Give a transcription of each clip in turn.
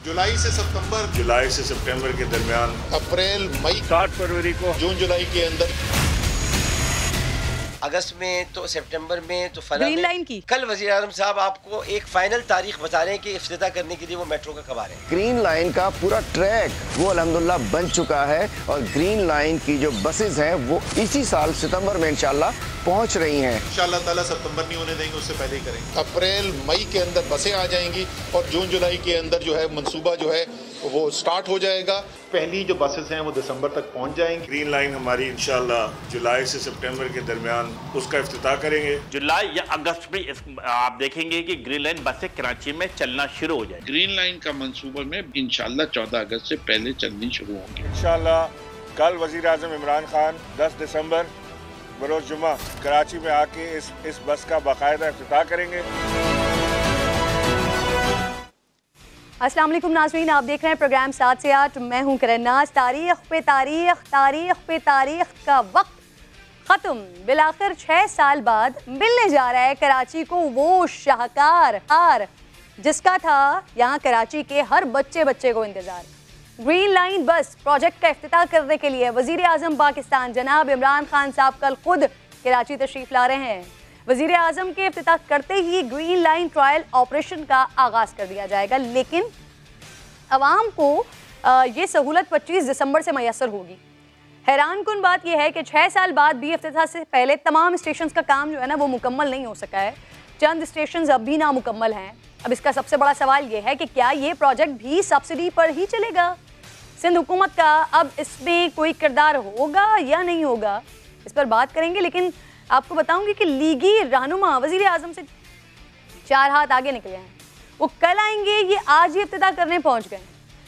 जुलाई से सितंबर के दरमियान, अप्रैल मई, 7 फरवरी को, जून जुलाई के अंदर, अगस्त में तो सितंबर में तो फला ग्रीन लाइन की। कल वज़ीर आज़म साहब आपको एक फाइनल तारीख बता रहे हैं कि इफ्तिताह करने के लिए वो मेट्रो का कब आ रहे हैं। ग्रीन लाइन का पूरा ट्रैक वो अल्हम्दुलिल्लाह बन चुका है और ग्रीन लाइन की जो बसेस हैं वो इसी साल सितंबर में इंशाल्लाह पहुंच रही हैं। इंशाअल्लाह ताला सितंबर नहीं होने देंगे, उससे पहले ही करेंगे। अप्रैल मई के अंदर बसें आ जाएंगी और जून जुलाई के अंदर जो है मंसूबा जो है वो स्टार्ट हो जाएगा। पहली जो बसेस हैं वो दिसंबर तक पहुंच जाएंगी। ग्रीन लाइन हमारी इंशाल्लाह जुलाई से सितंबर के दरमियान उसका इफ्तिताह करेंगे। जुलाई या अगस्त में आप देखेंगे कि ग्रीन लाइन बसें कराची में चलना शुरू हो जाए। ग्रीन लाइन का मंसूबा में इंशाल्लाह 14 अगस्त से पहले चलनी शुरू होंगी। इंशाल्लाह कल वज़ीर आज़म इमरान खान 10 दिसंबर बरोज़ जुमा कराची में आके इस बस का बाकायदा इफ्तिताह करेंगे। अस्सलाम वालेकुम नाज़रीन, आप देख रहे हैं प्रोग्राम 7 से 8। मैं हूं करण नाज़। तारीख पे तारीख का वक्त ख़त्म। बिलाखिर 6 साल बाद मिलने जा रहा है कराची को वो शाहकार जिसका था यहाँ कराची के हर बच्चे को इंतज़ार। ग्रीन लाइन बस प्रोजेक्ट का इफ्तिताह करने के लिए वज़ीर आज़म पाकिस्तान जनाब इमरान खान साहब कल खुद कराची तशरीफ़ ला रहे हैं। वज़ीर आज़म के इफ्तिताह करते ही ग्रीन लाइन ट्रायल ऑपरेशन का आगाज़ कर दिया जाएगा, लेकिन आवाम को ये सहूलत 25 दिसंबर से मैसर होगी। हैरान कुन बात यह है कि 6 साल बाद भी इफ्तिताह से पहले तमाम स्टेशन का काम जो है ना वो मुकम्मल नहीं हो सका है। चंद स्टेशन अब भी नामुकम्मल हैं। अब इसका सबसे बड़ा सवाल ये है कि क्या ये प्रोजेक्ट भी सब्सिडी पर ही चलेगा? सिंध हुकूमत का अब इसमें कोई किरदार होगा या नहीं होगा, इस पर बात करेंगे। लेकिन आपको बताऊंगी कि लीगी रहनुमा वज़ीर आज़म से 4 हाथ आगे निकले हैं। वो कल आएंगे, ये आज ही इब्तिदा करने पहुंच गए।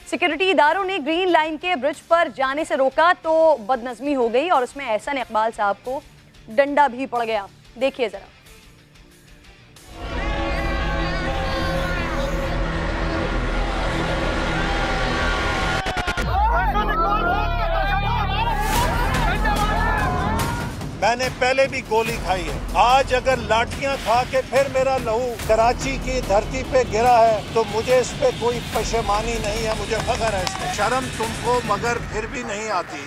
सिक्योरिटी इदारों ने ग्रीन लाइन के ब्रिज पर जाने से रोका तो बदनज़मी हो गई और उसमें एहसन इकबाल साहब को डंडा भी पड़ गया। देखिए ज़रा। मैंने पहले भी गोली खाई है। आज अगर लाठियां खा के फिर मेरा लहू कराची की धरती पे गिरा है तो मुझे इस पे कोई पशेमानी नहीं है, मुझे फख्र है इसमें। शर्म तुमको मगर फिर भी नहीं आती।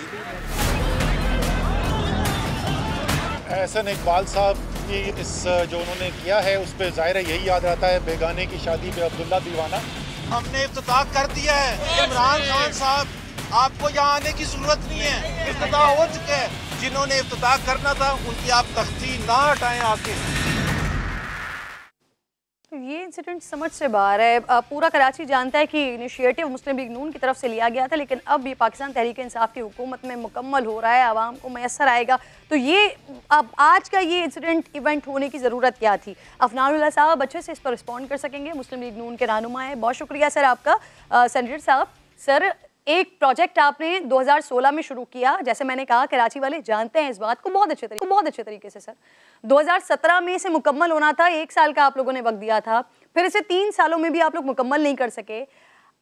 एहसन इकबाल साहब की इस जो उन्होंने किया है उस पर ज़ाहिर है यही याद रहता है, बेगाने की शादी पे अब्दुल्ला दीवाना। हमने इफ्तिताह कर दिया है। इमरान खान साहब आपको यहाँ आने की जरूरत नहीं है, इफ्तिताह हो चुके हैं। जिन्होंने इफ्तिताह करना था उनकी आप तख्ती ना हटाएं आके। तो ये इंसिडेंट समझ से बाहर है। पूरा कराची जानता है कि इनिशिएटिव मुस्लिम लीग नून की तरफ से लिया गया था, लेकिन अब ये पाकिस्तान तहरीक इंसाफ की हुकूमत में मुकम्मल हो रहा है, आवाम को मैसर आएगा। तो ये अब आज का ये इंसिडेंट इवेंट होने की ज़रूरत क्या थी? अफनानुल्लाह साहब अच्छे से इस पर रिस्पॉन्ड कर सकेंगे, मुस्लिम लीग नून के रहनुमा है। बहुत शुक्रिया सर आपका। सेनेटर साहब, सर एक प्रोजेक्ट आपने 2016 में शुरू किया, जैसे मैंने कहा कराची वाले जानते हैं इस बात को बहुत अच्छे तरीके से। सर 2017 में इसे मुकम्मल होना था, 1 साल का आप लोगों ने वक्त दिया था, फिर इसे 3 सालों में भी आप लोग मुकम्मल नहीं कर सके।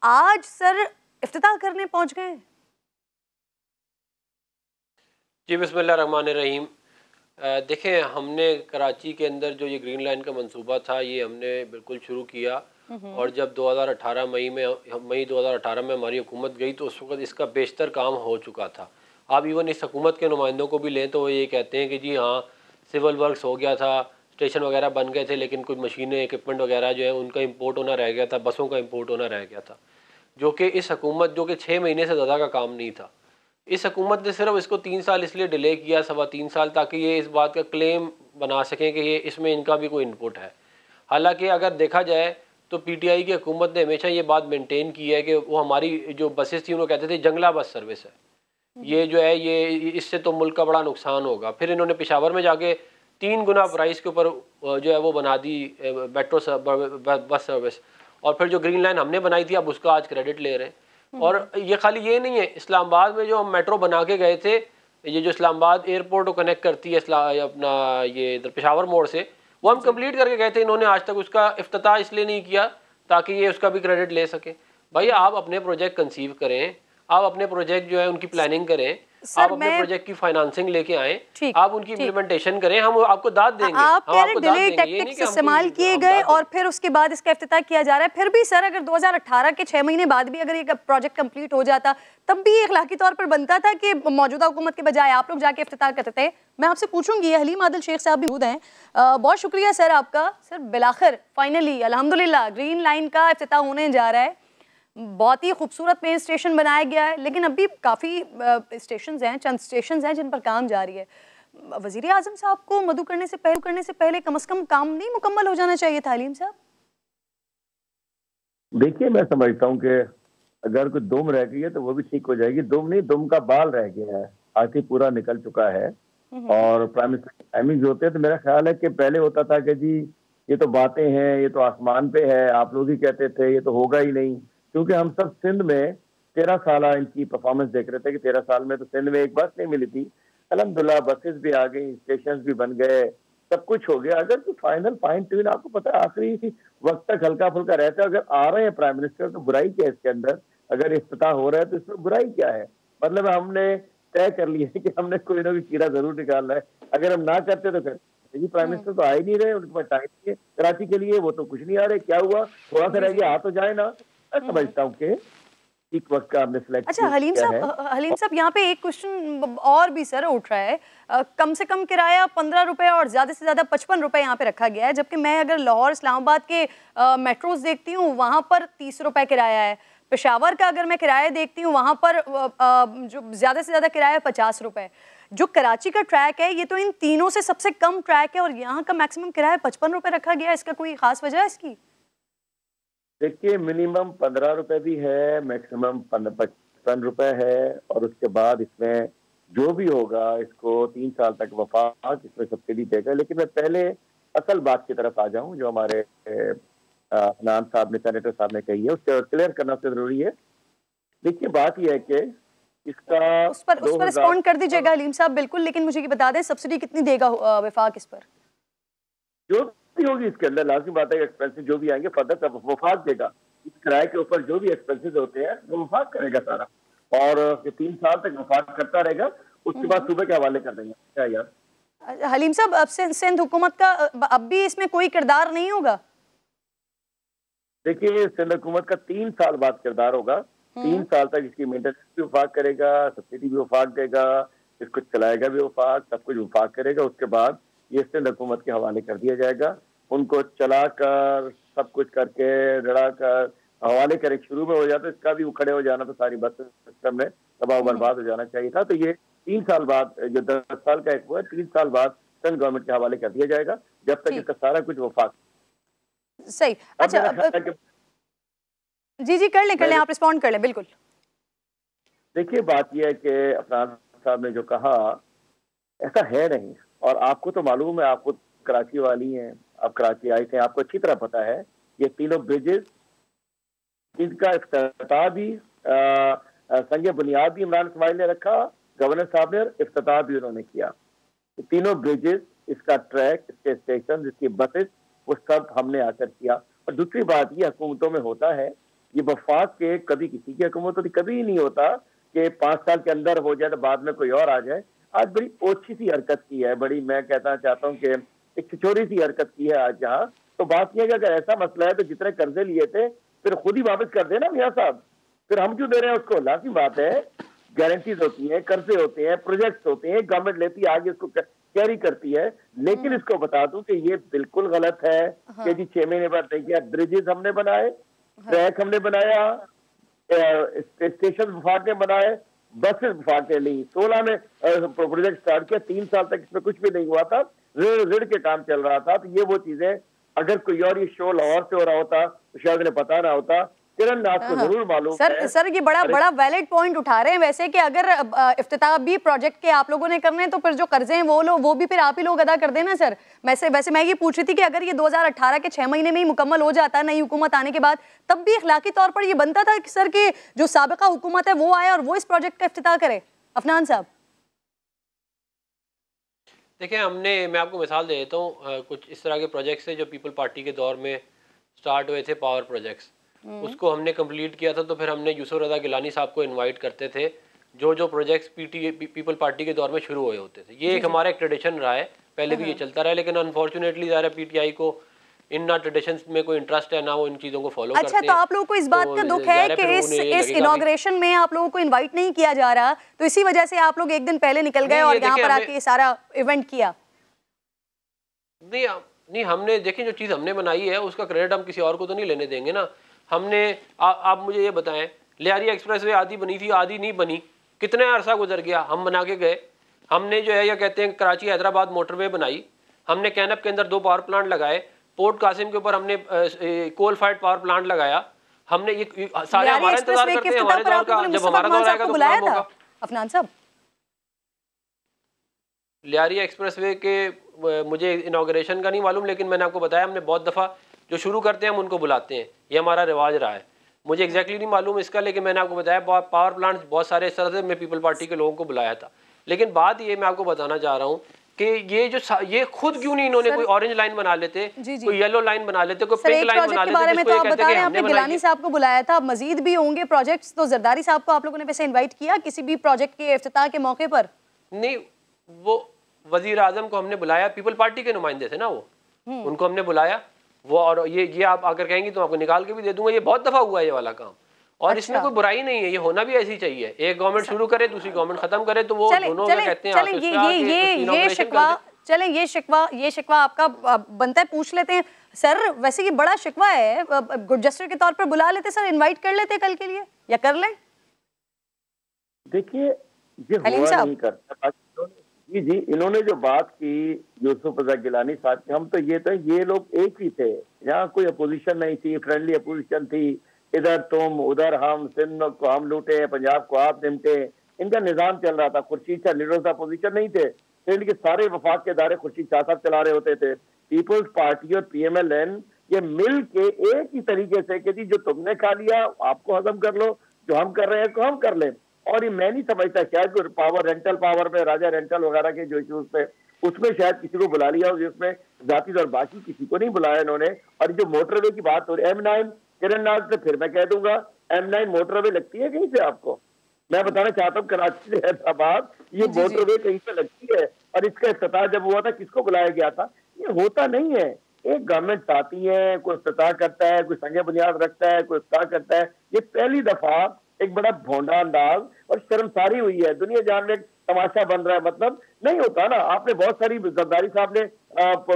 आज सर इफ्तिताह करने पहुंच गए। जी बिस्मिल्लाहिर्रहमानिर्रहीम। देखें, हमने कराची के अंदर जो ये ग्रीन लाइन का मंसूबा था ये हमने बिल्कुल शुरू किया और जब 2018 मई 2018 में हमारी हुकूमत गई तो उस वक्त इसका बेशतर काम हो चुका था। आप इवन इस हुकूमत के नुमाइंदों को भी लें तो वो ये कहते हैं कि जी हाँ सिविल वर्क्स हो गया था, स्टेशन वगैरह बन गए थे, लेकिन कुछ मशीनें इक्विपमेंट वगैरह जो है उनका इंपोर्ट होना रह गया था, बसों का इंपोर्ट होना रह गया था, जो कि इस हुकूमत जो कि 6 महीने से ज़्यादा का काम नहीं था। इस हुकूमत ने सिर्फ इसको 3 साल इसलिए डिले किया, 3.25 साल, ताकि ये इस बात का क्लेम बना सकें कि ये इसमें इनका भी कोई इनपुट है। हालांकि अगर देखा जाए तो पीटीआई की हुकूमत ने हमेशा ये बात मेंटेन की है कि वो हमारी जो बसेस थी उनको कहते थे जंगला बस सर्विस है, ये जो है ये इससे तो मुल्क का बड़ा नुकसान होगा। फिर इन्होंने पेशावर में जाके 3 गुना प्राइस के ऊपर जो है वो बना दी मेट्रो बस सर्विस, और फिर जो ग्रीन लाइन हमने बनाई थी अब उसका आज क्रेडिट ले रहे हैं। और ये खाली ये नहीं है, इस्लामाबाद में जो हम मेट्रो बना के गए थे, ये जो इस्लामाबाद एयरपोर्ट को कनेक्ट करती है अपना ये इधर पेशावर मोड़ से, वो हम कंप्लीट करके गए थे। इन्होंने आज तक उसका इफ्तिताह इसलिए नहीं किया ताकि ये उसका भी क्रेडिट ले सके। भाई आप अपने प्रोजेक्ट कंसीव करें, आप अपने प्रोजेक्ट जो है उनकी प्लानिंग करें, आप अपने प्रोजेक्ट की फाइनेंसिंग लेके आएं, आप उनकी इम्प्लीमेंटेशन करें, हम आपको दाद देंगे। आप कह रहे डिले टैक्टिक्स इस्तेमाल किए गए और फिर उसके बाद इसका इफ्तिताह किया जा रहा है। फिर भी सर अगर 2018 के 6 महीने बाद भी अगर ये प्रोजेक्ट कंप्लीट हो जाता तब भी इखलाकी तौर पर बनता था कि मौजूदा हुकूमत के बजाय आप लोग जाके इफ्तिताह करते थे। मैं आपसे पूछूंगी, हलीम आदिल शेख साहब भी मौजूद हैं। बहुत शुक्रिया सर आपका। सर बिलाखिर फाइनली अल्हम्दुलिल्लाह ग्रीन लाइन का इफ्तिताह होने जा रहा है। बहुत ही खूबसूरत मेन स्टेशन बनाया गया है, लेकिन अभी काफ़ी स्टेशंस हैं, चंद स्टेशंस हैं जिन पर काम जारी है। वज़ीर आज़म साहब को मदू करने से पहले कम से कम काम नहीं मुकम्मल हो जाना चाहिए था हलीम साहब? देखिए, मैं समझता हूँ कि अगर कोई दुम रह गई है तो वो भी ठीक हो जाएगी। दुम नहीं, दुम का बाल रह गया है, आखिर पूरा निकल चुका है। और प्राइम मिनिस्टर टाइमिंग जो होते हैं तो मेरा ख्याल है कि पहले होता था कि जी ये तो बातें हैं, ये तो आसमान पे है, आप लोग ही कहते थे ये तो होगा ही नहीं, क्योंकि हम सब सिंध में 13 साल इनकी परफॉर्मेंस देख रहे थे कि 13 साल में तो सिंध में एक बस नहीं मिली थी। अल्हम्दुलिल्लाह बसेस भी आ गई, स्टेशन भी बन गए, सब कुछ हो गया। अगर तो फाइनल फाइन ट्यून आपको पता है आखिरी वक्त तक हल्का फुल्का रहता है। अगर आ रहे हैं प्राइम मिनिस्टर तो बुराई क्या है इसके अंदर? अगर इफ्तिताह हो रहा है तो इसमें बुराई क्या है? मतलब हमने तय कर लिया है कि हमने कोई ना कोई कीड़ा जरूर निकालना है। अगर हम ना करते तो करते, जी प्राइम मिनिस्टर तो आ ही नहीं रहे, उनके पास टाइम नहीं है कराची के लिए, वो तो कुछ नहीं आ रहे। क्या हुआ, थोड़ा सा रह गया, आ तो जाए ना। मैं समझता हूँ कि एक वक्त का आपने सिलेक्ट। अच्छा हलीम साहब यहाँ पे एक क्वेश्चन और भी सर उठ रहा है। कम से कम किराया 15 रुपए और ज़्यादा से ज़्यादा 55 रुपए यहाँ पे रखा गया है, जबकि मैं अगर लाहौर इस्लामाबाद के मेट्रोज देखती हूँ वहाँ पर 30 रुपए किराया है। पेशावर का अगर मैं किराया देखती हूँ वहाँ पर जो ज़्यादा से ज़्यादा किराया 50 रुपए। जो कराची का ट्रैक है ये तो इन तीनों से सबसे कम ट्रैक है और यहाँ का मैक्सिमम किराया 55 रुपए रखा गया है। इसका कोई खास वजह है इसकी? देखिए, मिनिमम 15 रुपए भी है, मैक्सिमम 55 रुपए है, और उसके बाद इसमें जो भी होगा इसको 3 साल तक वफाक इसमें सब्सिडी देगा। लेकिन मैं पहले असल बात की तरफ आ जाऊं जो हमारे अदनान साहब ने, सेनेटर साहब ने कही है, उसको क्लियर करना जरूरी है। देखिए, बात यह है कि इसका उस पर रिस्पॉन्ड कर दीजिएगा हलीम साहब, बिल्कुल। लेकिन मुझे ये बता दें सब्सिडी कितनी देगा वफाक इस पर? जो भी होगी इसके अंदर लाजमी बात है, एक्सपेंसेस जो भी आएंगे फर्दर तब वफाक देगा। इस किराए के ऊपर जो भी एक्सपेंसेस होते हैं वो वफाक करेगा सारा, और ये 3 साल तक वफाक करता रहेगा। उसके बाद सूबे के हवाले कर देंगे। क्या यार हलीम साहब, अब सिंध हुकूमत का अब भी इसमें कोई किरदार नहीं होगा? देखिए, सिंध हुकूमत का 3 साल बाद किरदार होगा। 3 साल तक इसकी मेंटेनेंस भी वफाक करेगा, सब्सिडी भी वफाक देगा, इसको चलाएगा भी वफाक, सब कुछ वफाक करेगा। उसके बाद ये सिंध हुकूमत के हवाले कर दिया जाएगा। उनको चलाकर सब कुछ करके लड़ा कर हवाले करे शुरू में हो जाता, इसका भी खड़े हो जाना तो सारी बस सिस्टम में तबाह बर्बाद हो जाना चाहिए था। तो ये 3 साल बाद, जो 10 साल का एक हुआ है, 3 साल बाद सिंध गवर्नमेंट के हवाले कर दिया जाएगा, जब तक इसका सारा कुछ वफाक। सही। अच्छा जी कर लें, आप रिस्पॉन्ड कर लें। बिल्कुल। देखिए, बात यह है कि अफनान साहब ने जो कहा ऐसा है नहीं, और आपको तो मालूम है, आपको कराची वाली हैं, आप कराची आए थे, आपको अच्छी तरह पता है ये तीनों ब्रिजेस, इनका इफ्तिताह भी संगे बुनियाद भी इमरान इस्माइल ने रखा, गवर्नर साहब ने इफ्तिताह भी उन्होंने किया। तीनों ब्रिजेस, इसका ट्रैक, इसके स्टेशन, इसकी बसेस, वो सब हमने आकर किया। और दूसरी बात ये हुकूमतों में होता है, ये वफाक के कभी किसी की हुकूमत होती, कभी ही नहीं होता कि 5 साल के अंदर हो जाए तो बाद में कोई और आ जाए। आज बड़ी ओछी सी हरकत की है, बड़ी, मैं कहना चाहता हूँ कि एक छिछोरी सी हरकत की है आज यहाँ। तो बात यह है कि अगर ऐसा मसला है तो जितने कर्जे लिए थे फिर खुद ही वापस कर देना मियां साहब, फिर हम क्यों दे रहे हैं उसको? लाज़मी बात है, गारंटीज होती हैं, कर्जे होते हैं, प्रोजेक्ट्स होते हैं, गवर्नमेंट लेती है आगे, इसको कैरी करती है। लेकिन इसको बता दूं कि ये बिल्कुल गलत है कि जी 6 महीने बाद नहीं किया। ब्रिजेस हमने बनाए, ट्रैक हमने बनाया, स्टेशन वफाक ने बनाए, बसेस वफाक ने ली। 16 में प्रोजेक्ट स्टार्ट किया, 3 साल तक इसमें कुछ भी नहीं हुआ था, ऋण के काम चल रहा था। तो ये वो चीजें, अगर कोई और ये शो लाहौर से हो रहा होता तो शायद इन्हें पता ना होता। किरण नाथ को जरूर मालूम है। सर ये बड़ा वैलिड पॉइंट उठा रहे हैं वैसे, कि अगर इफ्तिताह भी प्रोजेक्ट के आप लोगों ने करने हैं तो फिर जो कर्जे हैं वो भी फिर आप ही लोग अदा कर देना सर। वैसे मैं ये पूछ रही थी कि अगर ये 2018 के 6 महीने में ही मुकम्मल हो जाता नई हुकूमत आने के बाद, तब भी इखलाकी तौर पर ये बनता था कि सर कि जो साबिका हुकूमत है वो आए और वो इस प्रोजेक्ट का इफ्तिताह करे। अफनान साहब देखिए, मैं आपको मिसाल दे देता हूँ। कुछ इस तरह के प्रोजेक्ट्स हैं जो पीपल पार्टी के दौर में स्टार्ट हुए थे, पावर प्रोजेक्ट्स। उसको हमने कंप्लीट किया था, तो फिर हमने यूसुफ रज़ा गिलानी साहब को इनवाइट करते थे जो प्रोजेक्ट्स पीपल पार्टी के दौर में शुरू हुए होते थे। ये एक हमारा एक ट्रेडिशन रहा है, पहले भी ये चलता रहा है, लेकिन अनफॉर्चुनेटली ज़ाहिर है PTI को इन ना ट्रेडिशंस में कोई इंटरेस्ट है ना वो इन चीज़ों को फॉलो करते हैं। अच्छा, तो आप लोगों को इस बात का दुख है कि इस इनॉग्रेशन में आप लोगों को इनवाइट नहीं किया जा रहा, तो इसी वजह से आप लोग एक दिन पहले निकल गए और यहाँ पर आके सारा इवेंट किया? नहीं, हमने देखिए जो चीज़ हमने बनाई है उसका क्रेडिट हम किसी और को तो नहीं लेने देंगे ना। हमने आप मुझे ये बताएं, लियारी एक्सप्रेसवे आधी बनी थी, आधी नहीं बनी, कितने अरसा गुजर गया, हम बना के गए। हमने जो है या कहते हैं कराची हैदराबाद मोटरवे बनाई, हमने कैनप के अंदर 2 पावर प्लांट लगाए, पोर्ट कासिम के ऊपर हमने कोल फायर्ड पावर प्लांट लगाया। हमने ये सारे हमारा इंतजार करते हैं हमारे दौर का, जब हमारा दौर आएगा तो काम होगा। अफनान साहब, लियारी एक्सप्रेसवे के मुझे इनॉग्रेशन का नहीं मालूम, लेकिन मैंने आपको बताया हमने बहुत दफ़ा जो शुरू करते हैं हम उनको बुलाते हैं, ये हमारा रिवाज रहा है। मुझे एग्जैक्टली नहीं मालूम इसका, लेकिन मैंने आपको बताया पावर प्लांट बहुत सारे इस तरह से मैं पीपल पार्टी के लोगों को बुलाया था। लेकिन बात ये मैं आपको बताना चाह रहा हूँ कि ये खुद क्यों नहीं इन्होंने कोई ऑरेंज लाइन बना लेते, कोई येलो लाइन बना लेते, कोई पिंक लाइन बना लेते। बारे में तो आप बता रहे हैं आपने गिलानी साहब को बुलाया था, मजीद भी होंगे प्रोजेक्ट्स, तो जरदारी साहब को आप लोगों ने वैसे इनवाइट किया किसी भी प्रोजेक्ट के इफ्तिताह के मौके पर? नहीं, वो वजीर आजम को हमने बुलाया, पीपल पार्टी के नुमाइंदे थे ना वो, उनको हमने बुलाया वो, और ये आप अगर कहेंगे तो आपको निकाल के भी दे दूंगा, ये बहुत दफा हुआ है ये वाला काम, और इसमें कोई बुराई नहीं है, ये होना भी ऐसी चाहिए। एक गवर्नमेंट शुरू करे दूसरी गवर्नमेंट खत्म करे, तो वो दोनों कहते हैं चलें ये शिकवा आपका बनता है, पूछ लेते हैं सर। वैसे ये बड़ा शिकवा है, गुड जस्टर के तौर पर बुला लेते सर, इनवाइट कर लेते कल के लिए, या कर लें? देखिए ये हुआ नहीं करता जी, इन्होंने जो बात की यूसुफ रज़ा गिलानी साहब की, हम तो ये लोग एक ही थे, यहाँ कोई अपोजिशन नहीं थी, फ्रेंडली अपोजिशन थी, इधर तुम उधर हम, सिंध को हम लूटे, पंजाब को आप निमटे, इनका निजाम चल रहा था। Khurshid Shah leader of opposition नहीं थे, सिंध के सारे वफाक के इदारे खुर्शीद शाह साहब चला रहे होते थे। पीपल्स पार्टी और PMLN ये मिल के एक ही तरीके से कि जी जो तुमने खा लिया आपको हजम कर लो, जो हम कर रहे हैं तो हम कर लें। और ये मैं नहीं समझता, शायद पावर रेंटल पावर में राजा रेंटल वगैरह के जो इश्यूज पे उसमें शायद किसी को बुला लिया हो, जिसमें जाती और बाकी किसी को नहीं बुलाया इन्होंने। और जो मोटरवे की बात हो रही है, M9 किरण नाज से फिर मैं कह दूंगा, M9 मोटरवे लगती है कहीं से? आपको मैं बताना चाहता हूँ, कराची से हैदराबाद ये मोटरवे कहीं से लगती है, और इसका इफ्तिताह जब हुआ था किसको बुलाया गया था? ये होता नहीं है, एक गवर्नमेंट आती है, कोई इफ्तिताह करता है, कोई संगे बुनियाद रखता है, कोई इफ्तिताह करता है। ये पहली दफा एक बड़ा भोंडा अंदाज और शर्मसारी हुई है, दुनिया जान में तमाशा बन रहा है, मतलब नहीं होता ना। आपने बहुत सारी, जरदारी साहब ने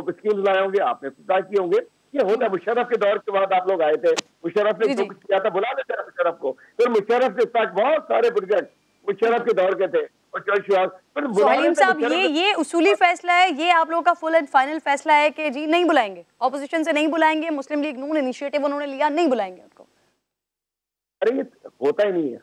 स्कीम्स लाए होंगे, आपने इफ्तिताह किए होंगे, ये होता। मुशर्रफ के दौर के बाद आप लोग आए थे, मुशर्रफ ने जो कुछ किया था, बुला लेते मुशर्रफ को, फिर मुशर्रफ के साथ बहुत सारे प्रोजेक्ट मुशर्रफ के दौर के थे। हलीम साहब, ये उसूली फैसला है, ये आप लोगों का फुल एंड फाइनल फैसला है कि जी नहीं बुलाएंगे, ऑपोजिशन से नहीं बुलाएंगे, मुस्लिम लीग नून इनिशिएटिव उन्होंने लिया, नहीं बुलाएंगे उनको? अरे ये होता ही नहीं है,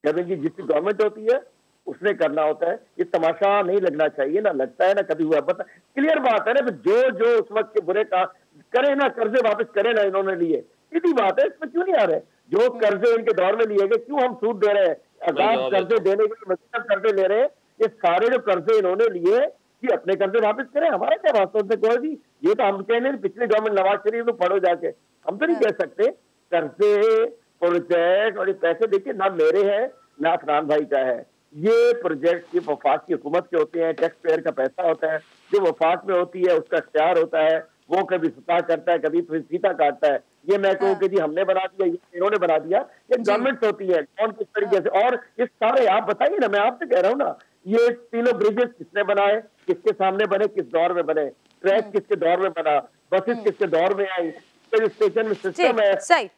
जब इनकी जितनी गवर्नमेंट होती है उसने करना होता है, ये तमाशा नहीं लगना चाहिए, ना लगता है ना कभी हुआ। पता क्लियर बात है ना, जो उस वक्त के बुरे काम करे ना, कर्जे वापस करे ना इन्होंने लिए, सीधी बात है, इसमें क्यों नहीं आ रहे? जो कर्जे इनके दौर में लिए गए, क्यों हम सूद दे रहे हैं? आजाद कर्जे देने के लिए मजीद कर्जे ले रहे हैं। ये सारे जो कर्जे इन्होंने लिए, ये अपने कर्जे वापस करें, हमारे क्या वास्तव में कोई भी, ये तो हम कहने पिछली गवर्नमेंट नवाज शरीफ तो पढ़ो जाके, हम तो नहीं कह सकते। कर्जे, प्रोजेक्ट और ये पैसे देखिए ना मेरे हैं ना अफनान भाई का है, ये प्रोजेक्ट की वफाक की हुकूमत के होते हैं, टैक्स पेयर का पैसा होता है, जो वफाक में होती है उसका इख्तियार होता है, वो कभी फीता करता है, कभी फीता काटता है। ये मैं कहूँ कि जी हमने बना दिया, ये इन्होंने बना दिया, ये गवर्नमेंट होती है, कौन किस तरीके से। और ये सारे आप बताइए ना, मैं आपसे कह रहा हूँ ना, ये तीनों ब्रिजेस किसने बनाए, किसके सामने बने, किस दौर में बने, ट्रैक किसके दौर में बना, बसेस किसके दौर में आई, स्टेशन में सिस्टम है सही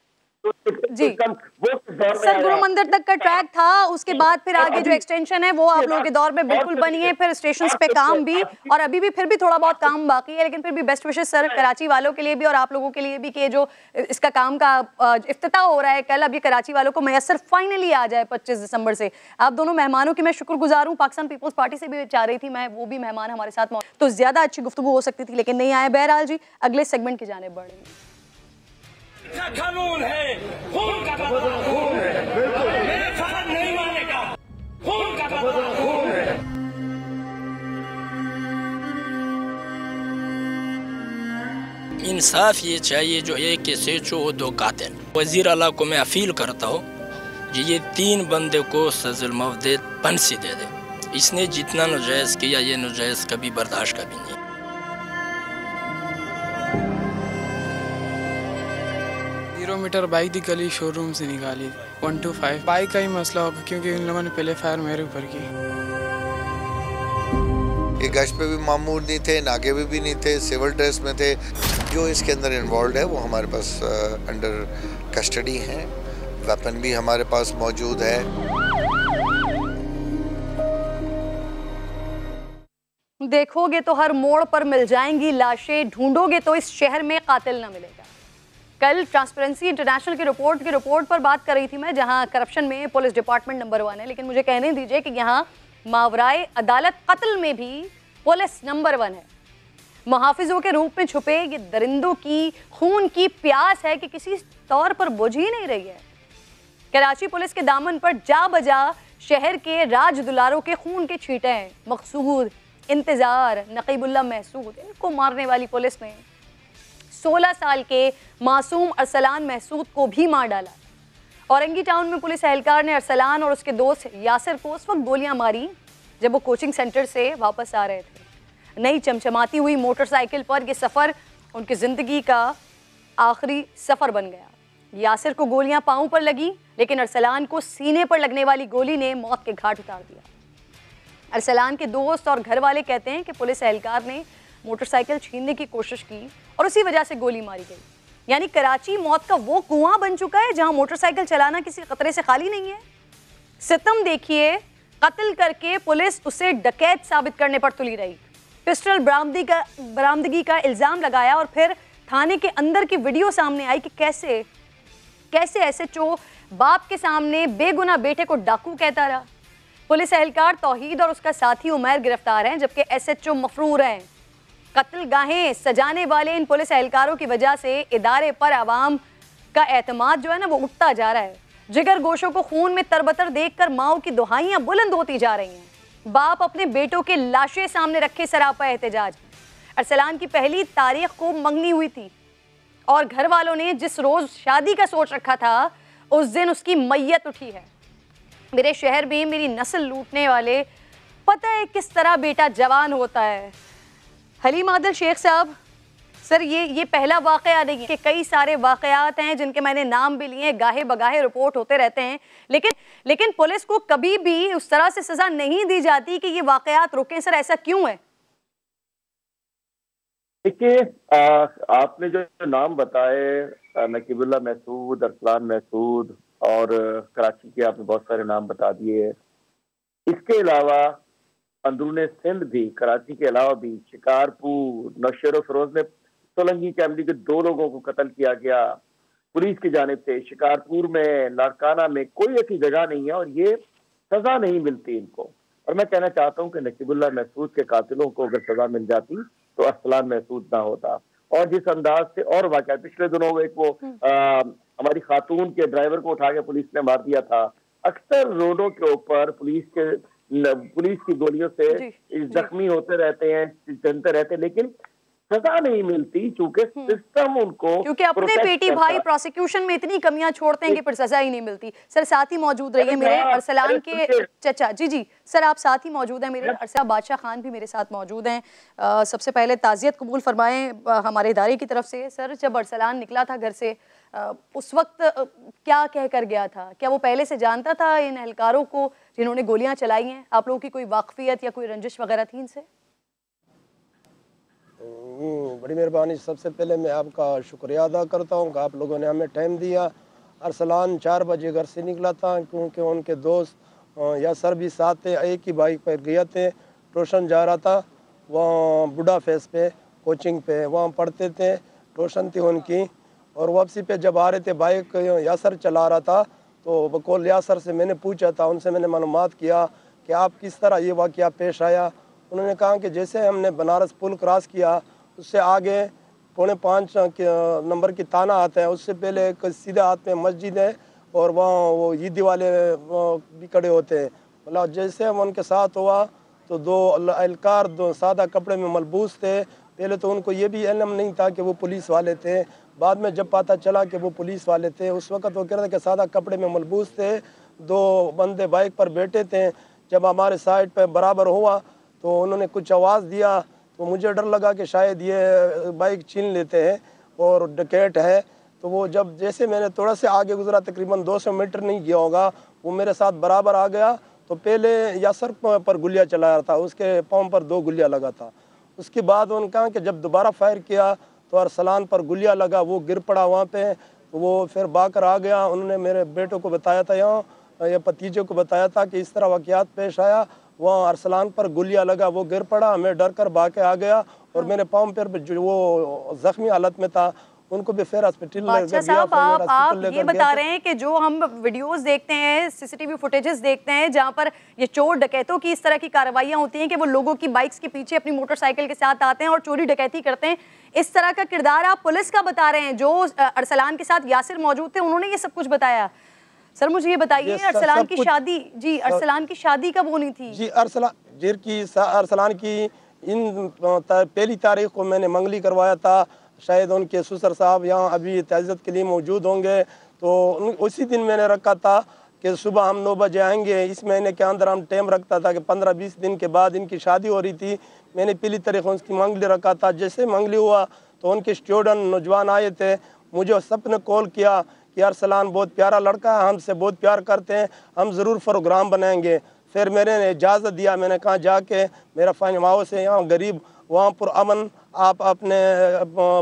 जी। सर गुरु मंदिर तक का ट्रैक था, उसके बाद फिर आगे जो एक्सटेंशन है वो आप लोगों के दौर में बिल्कुल बनी है, फिर स्टेशंस पे काम भी, और अभी भी फिर भी थोड़ा बहुत काम बाकी है, लेकिन फिर भी बेस्ट विशेस सर कराची वालों के लिए भी और आप लोगों के लिए भी कि जो इसका काम का इफ्तिताह हो रहा है कल, अब ये कराची वालों को मैसर फाइनली आ जाए 25 दिसंबर से। आप दोनों मेहमानों की मैं शुक्रगुजार हूँ, पाकिस्तान पीपल्स पार्टी से भी चाह रही थी मैं, वो भी मेहमान हमारे साथ तो ज्यादा अच्छी गुफ्तगू हो सकती थी लेकिन नहीं आए। बहरहाल जी अगले सेगमेंट की जाने बढ़ रही है। कानून है, खून का बदला खून है, बिल्कुल मेरे फखर नहीं मानेगा, खून का बदला खून है। इन इंसाफ ये चाहिए जो एक SHO हो 2 कातिल। वज़ीर आला को मैं अपील करता हूँ कि ये 3 बंदे को सज़ल मौत दे, फांसी दे दे। इसने जितना नाजायज़ किया ये नाजायज़ कभी बर्दाश्त कभी नहीं। 0 मीटर बाइक दी गली शोरूम से निकाली 125 बाइक का ही मसला होगा क्योंकि इन लोगों ने पहले फायर मेरे ऊपर की। ये गश्त पे भी मामूर नहीं थे, नाके पे भी नहीं थे, सिविल ड्रेस में थे। जो इसके अंदर इन्वॉल्व है वो हमारे पास अंडर कस्टडी हैं, वेपन भी हमारे पास मौजूद है। देखोगे तो हर मोड़ पर मिल जाएंगी लाशें, ढूंढोगे तो इस शहर में कातिल न मिलेगा। कल ट्रांसपेरेंसी इंटरनेशनल की रिपोर्ट पर बात कर रही थी मैं, जहां करप्शन में पुलिस डिपार्टमेंट नंबर 1 है, लेकिन मुझे कहने दीजिए कि यहाँ मावराए अदालत कत्ल में भी पुलिस नंबर 1 है। मुहाफिजों के रूप में छुपे ये दरिंदों की खून की प्यास है कि किसी तौर पर बुझ ही नहीं रही है। कराची पुलिस के दामन पर जा बजा शहर के राज दुलारों के खून के छींटे हैं। मकसूद, इंतजार, नकीबुल्लाह महसूद, इनको मारने वाली पुलिस ने 16 साल के मासूम अरसलान महसूद को भी मार डाला। औरंगी टाउन में पुलिस एहलकार ने अरसलान और उसके दोस्त यासिर को उस वक्त गोलियां मारी जब वो कोचिंग सेंटर से वापस आ रहे थे। नई चमचमाती हुई मोटरसाइकिल पर यह सफ़र उनकी ज़िंदगी का आखिरी सफ़र बन गया। यासिर को गोलियां पाँव पर लगी, लेकिन अरसलान को सीने पर लगने वाली गोली ने मौत के घाट उतार दिया। अरसलान के दोस्त और घर वाले कहते हैं कि पुलिस एहलकार ने मोटरसाइकिल छीनने की कोशिश की और उसी वजह से गोली मारी गई। यानी कराची मौत का वो कुआं बन चुका है जहां मोटरसाइकिल चलाना किसी खतरे से खाली नहीं है। सितम देखिए, कत्ल करके पुलिस उसे डकैत साबित करने पर तुली रही। पिस्टल बरामदगी का इल्ज़ाम लगाया और फिर थाने के अंदर की वीडियो सामने आई कि कैसे SHO बाप के सामने बेगुनाह बेटे को डाकू कहता रहा। पुलिस एहलकार तौहीद और उसका साथी उमैर गिरफ्तार हैं, जबकि SHO मफरूर हैं। कत्ल गाहें सजाने वाले इन पुलिस एहलकारों की वजह से इदारे पर आवाम का एतमाद जो है ना वो उठता जा रहा है। जिगर गोशों को खून में तरबतर देखकर माओ की दुहाइयां बुलंद होती जा रही हैं। बाप अपने बेटों के लाशें सामने रखे सरापा एहतजाज। अरसलान की पहली तारीख को मंगनी हुई थी और घर वालों ने जिस रोज़ शादी का सोच रखा था उस दिन उसकी मैयत उठी है। मेरे शहर में मेरी नस्ल लूटने वाले, पता है किस तरह बेटा जवान होता है। हलीम आदिल शेख साहब, सर ये पहला वाक़या नहीं है कि कई सारे वाक़यात हैं जिनके मैंने नाम भी लिए, गाहे बगाहे रिपोर्ट होते रहते हैं, लेकिन पुलिस को कभी भी उस तरह से सज़ा नहीं दी जाती कि ये वाक़यात रुकें। सर ऐसा क्यों है? देखिए, आपने जो नाम बताए नकीबुल्लाह महसूद, अरसलान महसूद और कराची के आपने बहुत सारे नाम बता दिए। इसके अलावा अंदरूने सिंध भी, कराची के अलावा भी शिकारपुर, नौशेर फरोज में सोलंगी फैमिली के 2 लोगों को कत्ल किया गया पुलिस की जानिब से। शिकारपुर में, लाड़काना में कोई ऐसी जगह नहीं है और ये सजा नहीं मिलती इनको। और मैं कहना चाहता हूँ कि नकीबुल्लाह महसूद के कातिलों को अगर सजा मिल जाती तो अरसलान महसूद ना होता। और जिस अंदाज से और वाक़या पिछले दिनों एक वो हमारी खातून के ड्राइवर को उठा के पुलिस ने मार दिया था। अक्सर रोडों के ऊपर पुलिस की गोलियों से जख्मी होते रहते हैं, चलते रहते हैं, लेकिन सजा नहीं मिलती चूंकि सिस्टम उनको, क्योंकि अपने बेटी भाई प्रोसिक्यूशन में इतनी कमियां छोड़ते हैं कि फिर सजा ही नहीं मिलती। सर साथ ही मौजूद रहिए मेरे अरसलान के चचा। जी सर, आप साथ ही मौजूद हैं मेरे। अरसलान बादशाह खान भी मेरे साथ मौजूद हैं। सबसे पहले ताज़ियत कबूल फरमाएं हमारे इदारे की तरफ से। सर, जब अरसलान निकला था घर से उस वक्त क्या कह कर गया था? क्या वो पहले से जानता था इन एहलकारों को जिन्होंने गोलियां चलाई हैं? आप लोगों की कोई वाकफियत या कोई रंजिश वगैरह थी इनसे? बड़ी मेहरबानी। सबसे पहले मैं आपका शुक्रिया अदा करता हूँ कि आप लोगों ने हमें टाइम दिया। अरसलान 4 बजे घर से निकला था क्योंकि उनके दोस्त यासर भी साथ थे, एक ही बाइक पर गए थे। ट्यूशन जा रहा था वहाँ बुढ़ा फेस पे, कोचिंग पे वहाँ पढ़ते थे, ट्यूशन थी उनकी। और वापसी पे जब आ रहे थे बाइक यासर चला रहा था तो बकौल यासर से मैंने पूछा था, उनसे मैंने मालूमात किया कि आप किस तरह ये वाक़या पेश आया। उन्होंने कहा कि जैसे हमने बनारस पुल क्रॉस किया उससे आगे 4.5 नंबर की ताना आता है, उससे पहले एक सीधे हाथ में मस्जिद है और वहाँ वो ईदी वाले भी खड़े होते हैं। मतलब जैसे हम उनके साथ हुआ तो 2 एहलकार 2 सादा कपड़े में मलबूस थे, पहले तो उनको ये भी इल्म नहीं था कि वो पुलिस वाले थे। बाद में जब पता चला कि वो पुलिस वाले थे, उस वक्त वो कह रहे थे कि सादा कपड़े में मलबूस थे, 2 बंदे बाइक पर बैठे थे। जब हमारे साइड पे बराबर हुआ तो उन्होंने कुछ आवाज़ दिया, तो मुझे डर लगा कि शायद ये बाइक छीन लेते हैं और डकैत है। तो वो जब जैसे मैंने थोड़ा से आगे गुजरा, तकरीबन 200 मीटर नहीं गया होगा, वो मेरे साथ बराबर आ गया। तो पहले यासर पर गुलिया चला रहा था, उसके पाँव पर 2 गुलिया लगा था। उसके बाद उन्होंने कहा कि जब दोबारा फायर किया तो अरसलान पर गुलिया लगा, वो गिर पड़ा वहाँ पे। तो वो फिर भागकर आ गया। उन्होंने मेरे बेटों को बताया था, यहाँ या भतीजे को बताया था कि इस तरह वाक़यात पेश आया, वहाँ अरसलान पर गुलिया लगा, वो गिर पड़ा। मैं डर कर भाग के आ गया और मेरे पाँव पर जो वो ज़ख्मी हालत में था, उनको भी फिर हॉस्पिटल बादशाह साहब, आप ये बता रहे हैं कि जो हम वीडियोस देखते हैं, सीसीटीवी फुटेजेस देखते हैं, जहां पर ये चोर डकैतों की इस तरह की कार्रवाइयां होती हैं कि वो लोगों की बाइक्स के पीछे अपनी मोटरसाइकिल के साथ आते हैं और चोरी डकैती करते हैं, इस तरह का किरदार आप पुलिस का बता रहे हैं। जो अरसलान के साथ यासिर मौजूद थे, उन्होंने ये सब कुछ बताया। सर मुझे ये बताइए, अरसलान की शादी, जी अरसलान की शादी कब होनी थी? जी अरसलान की इन पहली तारीख को मैंने मंगली करवाया था। शायद उनके ससुर साहब यहाँ अभी ताज़ियत के लिए मौजूद होंगे, तो उसी दिन मैंने रखा था कि सुबह हम 9 बजे आएंगे। इस महीने के अंदर हम टाइम रखता था कि 15-20 दिन के बाद इनकी शादी हो रही थी। मैंने पहली तारीख उसकी मंगली रखा था। जैसे मंगली हुआ तो उनके स्टूडेंट नौजवान आए थे, मुझे सबने कॉल किया कि अरसलान बहुत प्यारा लड़का है, हमसे बहुत प्यार करते हैं, हम ज़रूर प्रोग्राम बनाएंगे। फिर मैंने इजाज़त दिया, मैंने कहा जाके मेरा फार्म हाउस है यहाँ गरीब, वहाँ पर अमन आप अपने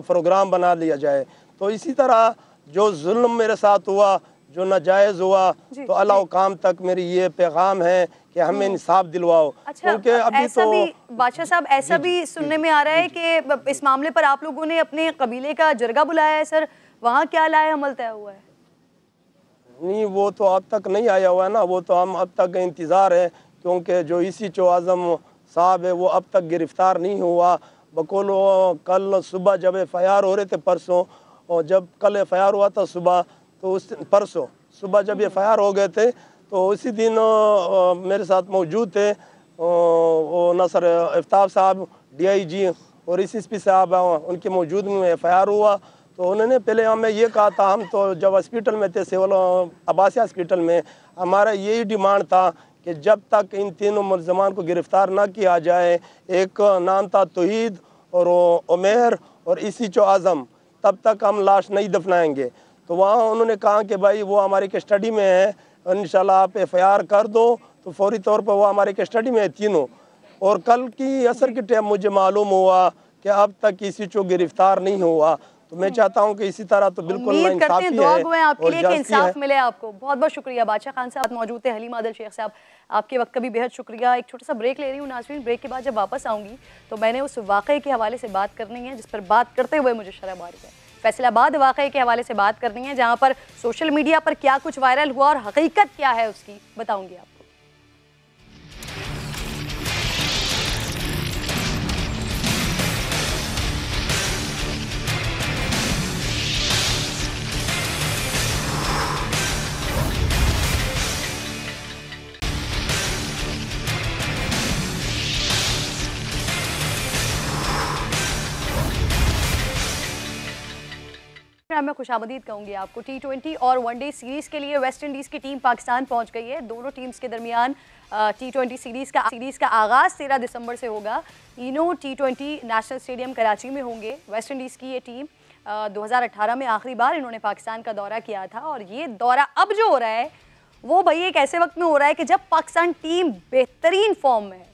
प्रोग्राम बना लिया जाए। तो इसी तरह जो जुल्म मेरे साथ हुआ, जो नाजायज़ हुआ, तो अल्लाह काम तक मेरी ये पैगाम है कि हमें इंसाफ दिलवाओ। अच्छा, क्योंकि अभी ऐसा तो भी बादशाह साहब, ऐसा भी सुनने में आ रहा है कि इस मामले पर आप लोगों ने अपने कबीले का जरगा बुलाया है। सर वहाँ क्या लाए अमल तय हुआ है? नहीं, वो तो अब तक नहीं आया हुआ है ना, वो तो हम अब तक इंतज़ार है, क्योंकि जो इसी चो आज़म साहब है वो अब तक गिरफ़्तार नहीं हुआ। बकौल कल सुबह जब FIR हो रहे थे परसों, और जब कल FIR हुआ था सुबह, तो उस परसों सुबह जब FIR हो गए थे तो उसी दिन मेरे साथ मौजूद थे वो नसर आफ्ताब साहब DIG और SSP साहब, उनकी मौजूदगी में FIR हुआ। तो उन्होंने पहले हमें ये कहा था, हम तो जब हॉस्पिटल में थे, सिविल आबासी हॉस्पिटल में, हमारा यही डिमांड था कि जब तक इन तीनों मुलजमान को गिरफ़्तार ना किया जाए, एक नाम था तौहीद और उमेर और इसी चो आज़म, तब तक हम लाश नहीं दफनाएंगे। तो वहाँ उन्होंने कहा कि भाई वो हमारी कस्टडी में है, इंशाल्लाह आप FIR कर दो। तो फौरी तौर पर वो हमारी कस्टडी में है तीनों। और कल की असर के टाइम मुझे मालूम हुआ कि अब तक किसी को गिरफ़्तार नहीं हुआ। तो मैं चाहता हूँ कि इसी तरह तो बिल्कुल करते हैं, दुआ दुआएं आपके लिए कि इंसाफ है। मिले आपको। बहुत बहुत शुक्रिया। बादशाह खान साहब मौजूद थे, हलीम आदिल शेख साहब, आपके वक्त का भी बेहद शुक्रिया। एक छोटा सा ब्रेक ले रही हूँ नाज़रीन। ब्रेक के बाद जब वापस आऊँगी तो मैंने उस वाक़े के हवाले से बात करनी है जिस पर बात करते हुए मुझे शर्म आ रही है। फैसलाबाद वाक़े के हवाले से बात करनी है, जहाँ पर सोशल मीडिया पर क्या कुछ वायरल हुआ और हकीकत क्या है उसकी बताऊँगी आपको। मैं खुशामदीद कहूँगी आपको। T20 और वनडे सीरीज़ के लिए वेस्ट इंडीज़ की टीम पाकिस्तान पहुँच गई है। दोनों टीम्स के दरमियान T20 सीरीज़ का आगाज़ 13 दिसंबर से होगा। तीनों T20 नेशनल स्टेडियम कराची में होंगे। वेस्ट इंडीज़ की ये टीम 2018 में आखिरी बार इन्होंने पाकिस्तान का दौरा किया था, और ये दौरा अब जो हो रहा है वो भाई एक ऐसे वक्त में हो रहा है कि जब पाकिस्तान टीम बेहतरीन फॉर्म में है।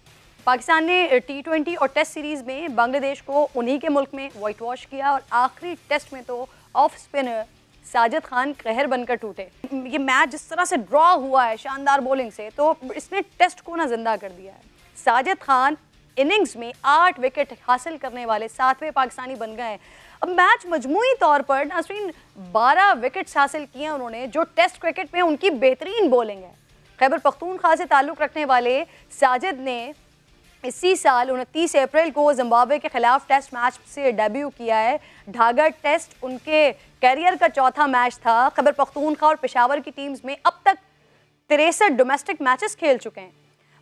पाकिस्तान ने T20 और टेस्ट सीरीज़ में बांग्लादेश को उन्हीं के मुल्क में वाइट वॉश किया, और आखिरी टेस्ट में तो ऑफ स्पिनर साजिद खान कहर बनकर टूटे। ये मैच जिस तरह से ड्रॉ हुआ है शानदार बॉलिंग से, तो इसने टेस्ट को ना जिंदा कर दिया है। साजिद खान इनिंग्स में 8 विकेट हासिल करने वाले 7वें पाकिस्तानी बन गए हैं। अब मैच मजमूई तौर पर नाज़रीन 12 विकेट्स हासिल किए हैं उन्होंने, जो टेस्ट क्रिकेट में उनकी बेहतरीन बॉलिंग है। खैबर पख्तूनख्वा से ताल्लुक़ रखने वाले साजिद ने इसी साल 29 अप्रैल को जिम्बाब्वे के खिलाफ टेस्ट मैच से डेब्यू किया है। ढाका टेस्ट उनके कैरियर का चौथा मैच था। खैबर पख्तूनख्वा और पेशावर की टीम्स में अब तक 63 डोमेस्टिक मैचेस खेल चुके हैं।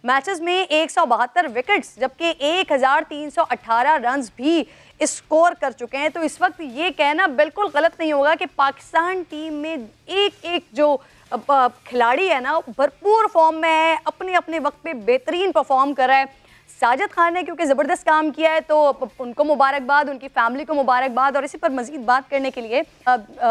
मैचेस में 172 विकेट्स जबकि 1318 रन्स भी स्कोर कर चुके हैं। तो इस वक्त ये कहना बिल्कुल गलत नहीं होगा कि पाकिस्तान टीम में एक जो खिलाड़ी है ना भरपूर फॉर्म में है, अपने अपने वक्त पे बेहतरीन परफॉर्म कर रहा है। साजिद खान ने क्योंकि ज़बरदस्त काम किया है तो उनको मुबारकबाद, उनकी फैमिली को मुबारकबाद। और इसी पर मज़ीद बात करने के लिए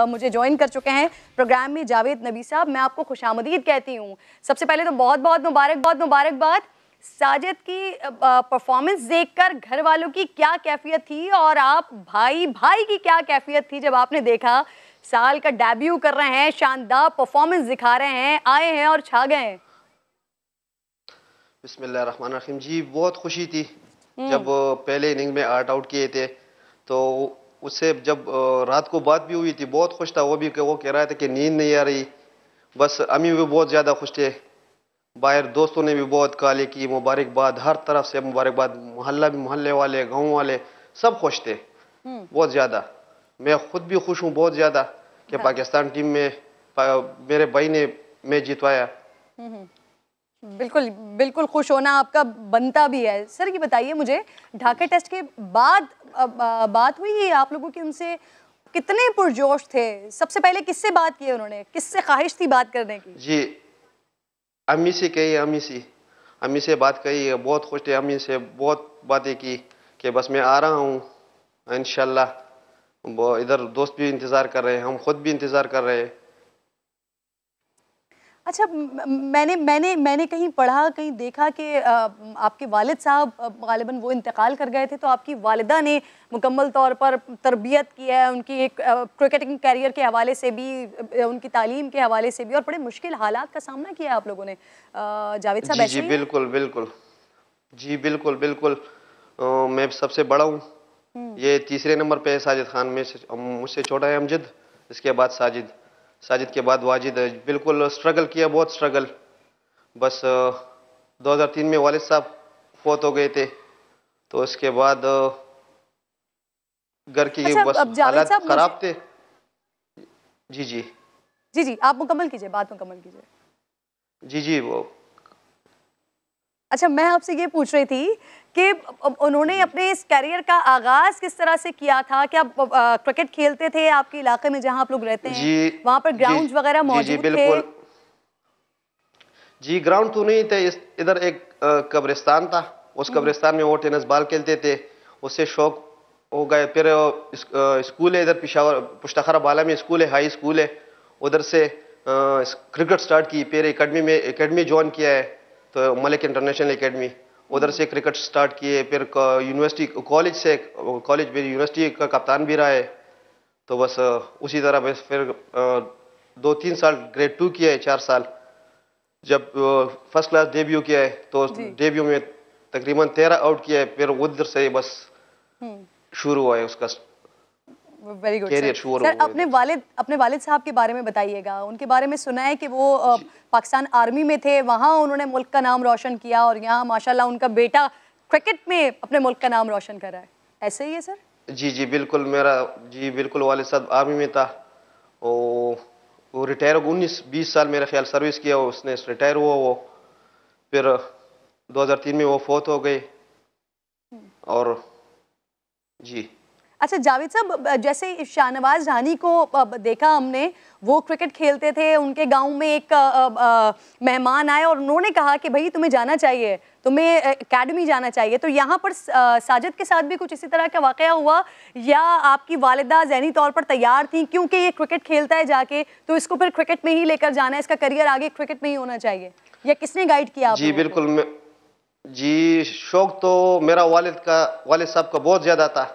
मुझे ज्वाइन कर चुके हैं प्रोग्राम में जावेद नबी साहब। मैं आपको खुशामदीद कहती हूँ। सबसे पहले तो बहुत बहुत मुबारकबाद। साजिद की परफॉर्मेंस देखकर घर वालों की क्या कैफियत थी और आप भाई की क्या कैफियत थी जब आपने देखा साल का डेब्यू कर रहे हैं, शानदार परफॉर्मेंस दिखा रहे हैं, आए हैं और छा गए हैं? बिस्मिल्लाहिर्रहमानिर्रहीम जी, बहुत खुशी थी जब पहले इनिंग में 8 आउट किए थे। तो उससे जब रात को बात भी हुई थी, बहुत खुश था। वो कह रहा था कि नींद नहीं आ रही। बस अम्मी भी बहुत ज़्यादा खुश थे, बाहर दोस्तों ने भी बहुत काले की मुबारकबाद, हर तरफ से मुबारकबाद, मोहल्ले वाले, गाँव वाले सब खुश थे बहुत ज़्यादा। मैं खुद भी खुश हूँ बहुत ज़्यादा कि पाकिस्तान टीम में मेरे भाई ने मैच जितवाया। बिल्कुल खुश होना आपका बनता भी है। सर ये बताइए मुझे, ढाका टेस्ट के बाद बात हुई आप लोगों की उनसे, कितने पुरजोश थे? सबसे पहले किससे बात की उन्होंने, किससे ख्वाहिश थी बात करने की? जी अम्मी से कही, अम्मी से बात कही, बहुत खुश थे। अम्मी से बहुत बातें की कि बस मैं आ रहा हूँ इंशाल्लाह। इधर दोस्त भी इंतज़ार कर रहे हैं, हम खुद भी इंतज़ार कर रहे हैं। अच्छा, मैंने कहीं पढ़ा, कहीं देखा कि आपके वालिद साहब गालिबन वो इंतकाल कर गए थे, तो आपकी वालिदा ने मुकम्मल तौर पर तरबियत की है उनकी, एक क्रिकेटिंग कैरियर के हवाले से भी, उनकी तालीम के हवाले से भी, और बड़े मुश्किल हालात का सामना किया आप लोगों ने। जावेद साहब ऐसे ही? जी बिल्कुल। मैं सबसे बड़ा हूँ, ये तीसरे नंबर पे है साजिद खान में से, मुझसे छोटा है अमजद, इसके बाद साजिद के बाद वाजिद। बिल्कुल स्ट्रगल किया, बहुत स्ट्रगल। बस 2003 में वालिद साहब फौत हो गए थे, तो इसके बाद घर की बस हालात खराब थे। जी आप मुकम्मल कीजिए, बात मुकम्मल कीजिए। जी वो अच्छा, मैं आपसे ये पूछ रही थी कि उन्होंने अपने इस कैरियर का आगाज किस तरह से किया था? क्या क्रिकेट खेलते थे आपके इलाके में जहां आप लोग रहते हैं, वहां पर ग्राउंड वगैरह मौजूद थे? जी ग्राउंड तो नहीं थे, इधर एक कब्रिस्तान था, उस कब्रिस्तान में वो टेनिस बॉल खेलते थे, उससे शौक हो गए। फिर स्कूल है इधर पिशावर पुश्तखरा बाला में स्कूल है, हाई स्कूल है, उधर से क्रिकेट स्टार्ट की। फिर एकेडमी ज्वाइन किया है, तो मलिक इंटरनेशनल एकेडमी, उधर से क्रिकेट स्टार्ट किए। फिर यूनिवर्सिटी कॉलेज में यूनिवर्सिटी का कप्तान भी रहा है। तो बस उसी तरह बस फिर 2-3 साल ग्रेड 2 किया है, 4 साल। जब फर्स्ट क्लास डेब्यू किया है तो डेब्यू में तकरीबन 13 आउट किया है। फिर उधर से बस शुरू हुआ है उसका वेरी गुड सर। अपने वालिद साहब के बारे में बताइएगा। उनके बारे में सुना है कि वो पाकिस्तान आर्मी में थे, वहाँ उन्होंने मुल्क का नाम रोशन किया, और यहाँ माशाल्लाह उनका बेटा क्रिकेट में अपने मुल्क का नाम रोशन कर रहा है। ऐसे ही है सर? जी बिल्कुल वालिद साहब आर्मी में था, वो रिटायर 19-20 साल मेरा ख्याल सर्विस किया, उसने रिटायर हुआ वो। फिर 2003 में वो फौत हो गए। और जी अच्छा जावेद साहब, जैसे शाहनवाज रानी को देखा हमने, वो क्रिकेट खेलते थे, उनके गांव में एक मेहमान आए और उन्होंने कहा कि भाई तुम्हें जाना चाहिए, तुम्हें एकेडमी जाना चाहिए। तो यहाँ पर साजिद के साथ भी कुछ इसी तरह का वाकया हुआ, या आपकी वालिदा ज़हनी तौर पर तैयार थी क्योंकि ये क्रिकेट खेलता है जाके, तो इसको फिर क्रिकेट में ही लेकर जाना है, इसका करियर आगे क्रिकेट में ही होना चाहिए, या किसने गाइड किया? जी बिल्कुल, जी शौक तो मेरा वालिद साहब का बहुत ज़्यादा था।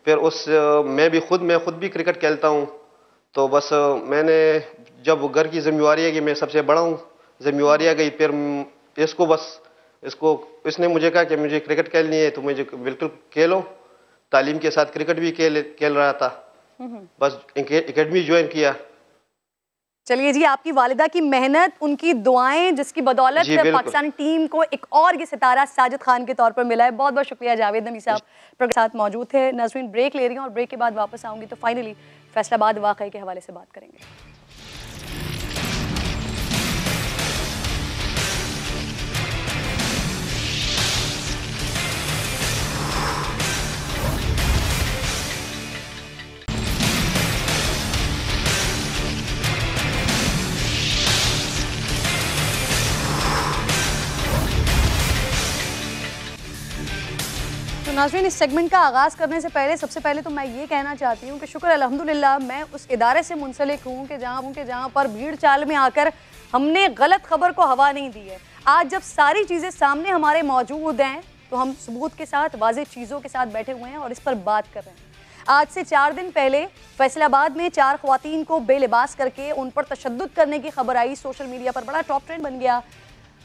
फिर मैं खुद भी क्रिकेट खेलता हूँ। तो बस मैंने जब घर की जिम्मेवारी है कि मैं सबसे बड़ा हूँ, जिम्मेवारी आ गई। फिर इसने मुझे कहा कि मुझे क्रिकेट खेलनी है, तो मुझे बिल्कुल खेलो। तालीम के साथ क्रिकेट भी खेल रहा था, बस एकेडमी ज्वाइन किया। चलिए जी, आपकी वालिदा की मेहनत, उनकी दुआएं, जिसकी बदौलत पाकिस्तानी टीम को एक और ये सितारा साजिद खान के तौर पर मिला है। बहुत बहुत शुक्रिया जावेद नबी साहब के साथ मौजूद थे। नाज़रीन ब्रेक ले रही हूँ और ब्रेक के बाद वापस आऊँगी तो फाइनली फैसलाबाद वाक़ये के हवाले से बात करेंगे। नाज़रीन, इस सेगमेंट का आगाज़ करने से पहले सबसे पहले तो मैं ये कहना चाहती हूँ कि शुक्र अल्हम्दुलिल्लाह मैं उस इदारे से मुंसलिक हूँ कि जहाँ पर भीड़ चाल में आकर हमने गलत खबर को हवा नहीं दी है। आज जब सारी चीज़ें सामने हमारे मौजूद हैं तो हम सबूत के साथ, वाज़ेह चीज़ों के साथ बैठे हुए हैं और इस पर बात कर रहे हैं। आज से 4 दिन पहले फैसलाबाद में 4 ख़वातीन को बेलिबास करके उन पर तशद्दुद करने की खबर आई, सोशल मीडिया पर बड़ा टॉप ट्रेंड बन गया।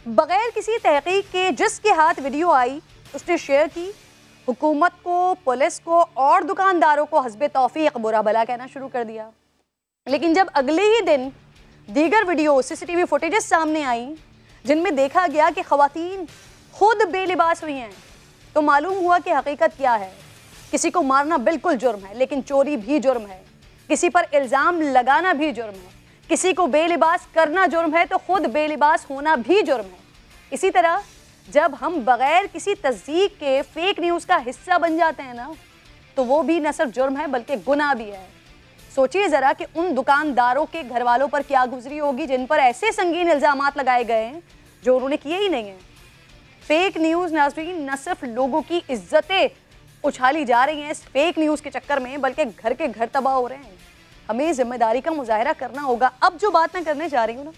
बग़ैर किसी तहक़ीक़ के जिसके हाथ वीडियो आई उसने शेयर की, हुकूमत को, पुलिस को और दुकानदारों को हस्बे तौफीक बुरा भला कहना शुरू कर दिया। लेकिन जब अगले ही दिन दीगर वीडियो CCTV फुटेजेस सामने आई जिनमें देखा गया कि ख़वातीन खुद बेलिबास हुई हैं, तो मालूम हुआ कि हकीकत क्या है। किसी को मारना बिल्कुल जुर्म है, लेकिन चोरी भी जुर्म है। किसी पर इल्ज़ाम लगाना भी जुर्म है। किसी को बेलिबास करना जुर्म है तो खुद बेलिबास होना भी जुर्म है। इसी तरह जब हम बग़ैर किसी तस्दीक के फेक न्यूज़ का हिस्सा बन जाते हैं ना, तो वो भी न सिर्फ जुर्म है बल्कि गुनाह भी है। सोचिए ज़रा कि उन दुकानदारों के घर वालों पर क्या गुजरी होगी जिन पर ऐसे संगीन इल्ज़ामात लगाए गए हैं जो उन्होंने किए ही नहीं हैं। फेक न्यूज़ नाज़रीन न सिर्फ लोगों की इज्जतें उछाली जा रही हैं इस फेक न्यूज़ के चक्कर में, बल्कि घर के घर तबाह हो रहे हैं। हमें जिम्मेदारी का मुजाहरा करना होगा। अब जो बात मैं करने जा रही हूँ ना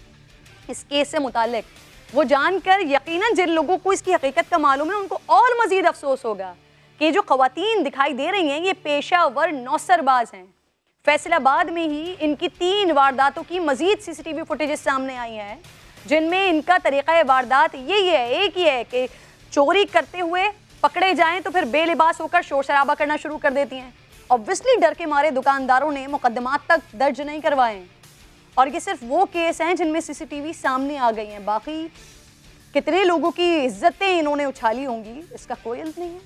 इस केस से मुताल्लिक, वो जानकर यकीनन जिन लोगों को इसकी हकीकत का मालूम है उनको और मज़ीद अफसोस होगा कि जो ख़वातीन दिखाई दे रही हैं ये पेशावर नौसरबाज हैं। फैसलाबाद में ही इनकी 3 वारदातों की मज़ीद CCTV फुटेजेस सामने आई हैं जिनमें इनका तरीक़ा वारदात यही है, एक ही है कि चोरी करते हुए पकड़े जाएं तो फिर बेलिबास होकर शोर शराबा करना शुरू कर देती हैं। ऑब्वियसली डर के मारे दुकानदारों ने मुकदमात तक दर्ज नहीं करवाए और ये सिर्फ वो केस हैं जिनमें CCTV सामने आ गई हैं। बाकी कितने लोगों की इज्जतें इन्होंने उछाली होंगी इसका कोई इल्म नहीं है।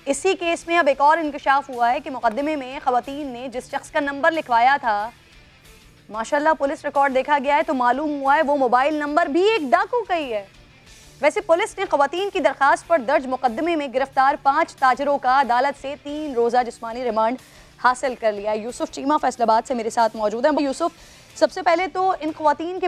इसी केस में अब एक और इंकशाफ हुआ है कि मुकदमे में ख़वातीन ने जिस शख्स का नंबर लिखवाया था, माशाल्लाह पुलिस रिकॉर्ड देखा गया है तो मालूम हुआ है वो मोबाइल नंबर भी एक डाकू का ही है। वैसे पुलिस ने ख़वातीन की दरख्वास्त पर दर्ज मुकदमे में गिरफ्तार 5 ताजरों का अदालत से 3 रोज़ा जिस्मानी रिमांड हासिल कर लिया। यूसुफ चीमा फैसलाबाद से मेरे साथ मौजूद हैं। यूसुफ, सबसे पहले तो इन ख़वातीन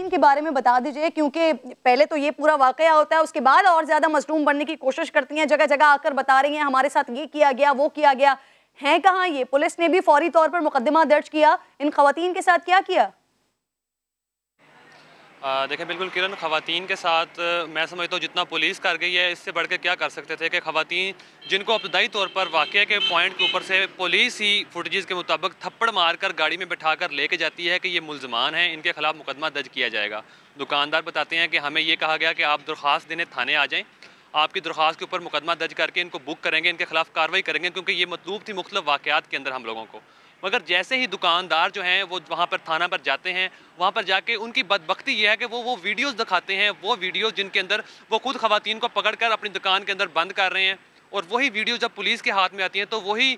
के बारे में बता दीजिए, क्योंकि पहले तो ये पूरा वाक़या होता है, उसके बाद और ज़्यादा मज़लूम बनने की कोशिश करती हैं, जगह जगह आकर बता रही हैं हमारे साथ ये किया गया, वो किया गया। हैं कहाँ ये? पुलिस ने भी फौरी तौर पर मुकदमा दर्ज किया, इन ख़वातीन के साथ क्या किया? देखें, बिल्कुल किरण, ख़वातीन के साथ मैं समझता हूँ जितना पुलिस कर गई है इससे बढ़ के क्या कर सकते थे कि ख़वातीन जिनको इब्तदाई तौर पर वाक़े के पॉइंट के ऊपर से पुलिस ही फुटेजेस के मुताबिक थप्पड़ मारकर गाड़ी में बैठा कर लेके जाती है कि ये मुल्ज़मान हैं, इनके खिलाफ मुकदमा दर्ज किया जाएगा। दुकानदार बताते हैं कि हमें ये कहा गया कि आप दरख्वास्त देने थाने आ जाएँ, आपकी दरख्वास्त के ऊपर मुकदमा दर्ज करके इनको बुक करेंगे, इनके खिलाफ कार्रवाई करेंगे, क्योंकि ये मतलूब थी मुख्तलिफ वाक़यात के अंदर हम लोगों को। मगर जैसे ही दुकानदार जो हैं वो वहाँ पर थाना पर जाते हैं, वहाँ पर जाके उनकी बदबख्ती ये है कि वो वीडियोस दिखाते हैं, वो वीडियोस जिनके अंदर वो खुद ख़वातीन को पकड़कर अपनी दुकान के अंदर बंद कर रहे हैं, और वही वीडियो जब पुलिस के हाथ में आती हैं तो वही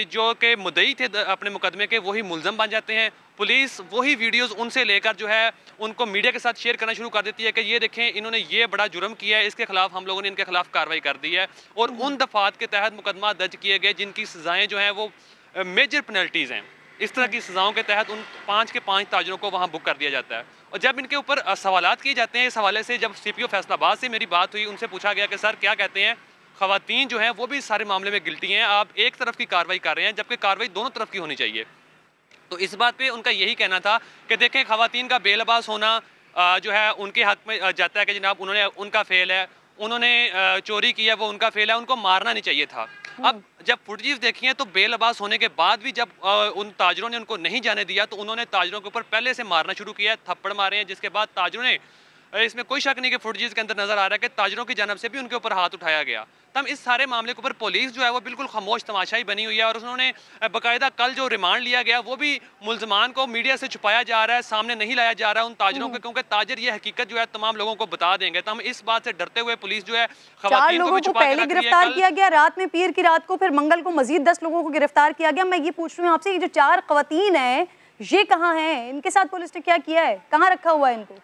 जो कि मुद्दई थे अपने मुकदमे के वही मुल्ज़म बन जाते हैं। पुलिस वही वीडियोस उनसे लेकर जो है उनको मीडिया के साथ शेयर करना शुरू कर देती है कि ये देखें इन्होंने ये बड़ा जुर्म किया है, इसके खिलाफ हम लोगों ने इनके खिलाफ कार्रवाई कर दी है, और उन दफ़ात के तहत मुकदमा दर्ज किए गए जिनकी सज़ाएँ जो हैं वो मेजर पेनल्टीज़ हैं। इस तरह की सज़ाओं के तहत उन 5 के 5 ताजरों को वहाँ बुक कर दिया जाता है। और जब इनके ऊपर सवालात किए जाते हैं, इस हवाले से जब CPO फैसलाबाद से मेरी बात हुई, उनसे पूछा गया कि सर क्या कहते हैं, ख़वातीन जो हैं वो भी इस सारे मामले में गिल्टी हैं, आप एक तरफ की कार्रवाई कर रहे हैं जबकि कार्रवाई दोनों तरफ की होनी चाहिए। तो इस बात पे उनका यही कहना था कि देखें, ख़वातीन का बेलबास होना जो है उनके हक़ में जाता है कि जनाब उन्होंने उनका फेल है, उन्होंने चोरी की है वो उनका फेल है, उनको मारना नहीं चाहिए था। अब जब फुटेज देखी है तो बेलबास होने के बाद भी जब उन ताजरों ने उनको नहीं जाने दिया तो उन्होंने ताजरों के ऊपर पहले से मारना शुरू किया, थप्पड़ मारे हैं, जिसके बाद ताजरों ने, इसमें कोई शक नहीं कि फुटेज के अंदर नजर आ रहा है कि ताजरों की जानब से भी उनके ऊपर हाथ उठाया गया। तब इस सारे मामले के ऊपर पुलिस जो है वो बिल्कुल खामोश तमाशाई बनी हुई है, और उन्होंने बाकायदा कल जो रिमांड लिया गया वो भी मुल्ज़मान को मीडिया से छुपाया जा रहा है, सामने नहीं लाया जा रहा है उन ताजरों को, क्योंकि ताजर ये हकीकत जो है तमाम लोगों को बता देंगे। तो हम इस बात से डरते हुए पुलिस जो है 4 लोगों को पहले गिरफ्तार किया गया रात में, पीर की रात को, फिर मंगल को मजीद 10 लोगों को गिरफ्तार किया गया। मैं ये पूछ रही हूँ आपसे, ये जो 4 ख़वातीन हैं ये कहाँ हैं? इनके साथ पुलिस ने क्या किया है? कहाँ रखा हुआ है इनको?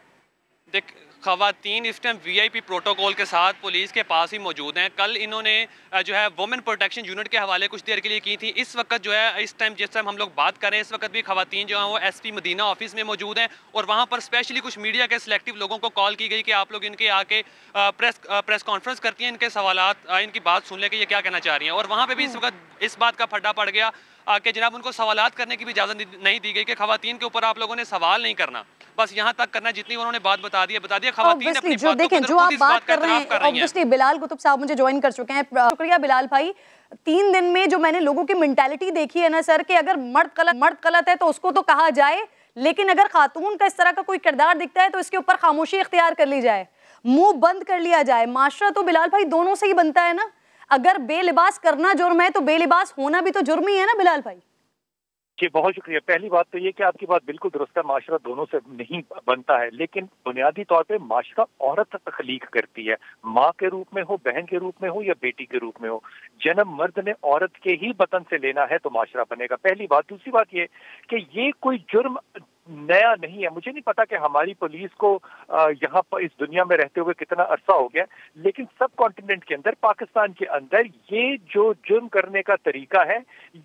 देख, खवातीन इस टाइम VIP प्रोटोकॉल के साथ पुलिस के पास ही मौजूद हैं। कल इन्होंने जो है वुमेन प्रोटेक्शन यूनिट के हवाले कुछ देर के लिए की थी। इस वक्त जो है जिस टाइम हम लोग बात कर रहे हैं, इस वक्त भी खवातीन जो हैं वो SP मदीना ऑफिस में मौजूद हैं और वहाँ पर स्पेशली कुछ मीडिया के सिलेक्टिव लोगों को कॉल की गई कि आप लोग इनके आके प्रेस कॉन्फ्रेंस करती हैं, इनके सवालात इनकी बात सुन ले कि ये क्या कहना चाह रही हैं। और वहाँ पर भी इस वक्त इस बात का फड्डा पड़ गया कि जनाब उनको सवालात करने की भी इजाज़त नहीं दी गई कि खवातीन के ऊपर आप लोगों ने सवाल नहीं करना, बस यहाँ तक करना जितनी उन्होंने बात बता दिया। खवातीन अपनी जो देखें जो आप बात कर रहे हैं, ऑब्वियसली बिलाल कुतुब साहब मुझे ज्वाइन कर चुके हैं। शुक्रिया बिलाल भाई। 3 दिन में जो मैंने लोगों की मेंटालिटी देखी है ना सर, कि अगर मर्द गलत है तो उसको तो कहा जाए, लेकिन अगर खातून का इस तरह का कोई किरदार दिखता है तो इसके ऊपर खामोशी इख्तियार कर ली जाए, मुंह बंद कर लिया जाए। माशरा तो बिलाल भाई दोनों से ही बनता है ना। अगर बेलिबास करना जुर्म है तो बेलिबास होना भी तो जुर्म ही है ना बिलाल भाई। जी बहुत शुक्रिया। पहली बात तो ये कि आपकी बात बिल्कुल दुरुस्त है, माशरा दोनों से नहीं बनता है, लेकिन बुनियादी तौर पे माशरा औरत तख्लीक करती है, माँ के रूप में हो, बहन के रूप में हो या बेटी के रूप में हो। जन्म मर्द ने औरत के ही बतन से लेना है तो माशरा बनेगा, पहली बात। दूसरी बात ये कि ये कोई जुर्म नया नहीं है। मुझे नहीं पता कि हमारी पुलिस को यहाँ पर इस दुनिया में रहते हुए कितना अरसा हो गया, लेकिन सब कॉन्टिनेंट के अंदर, पाकिस्तान के अंदर ये जो जुर्म करने का तरीका है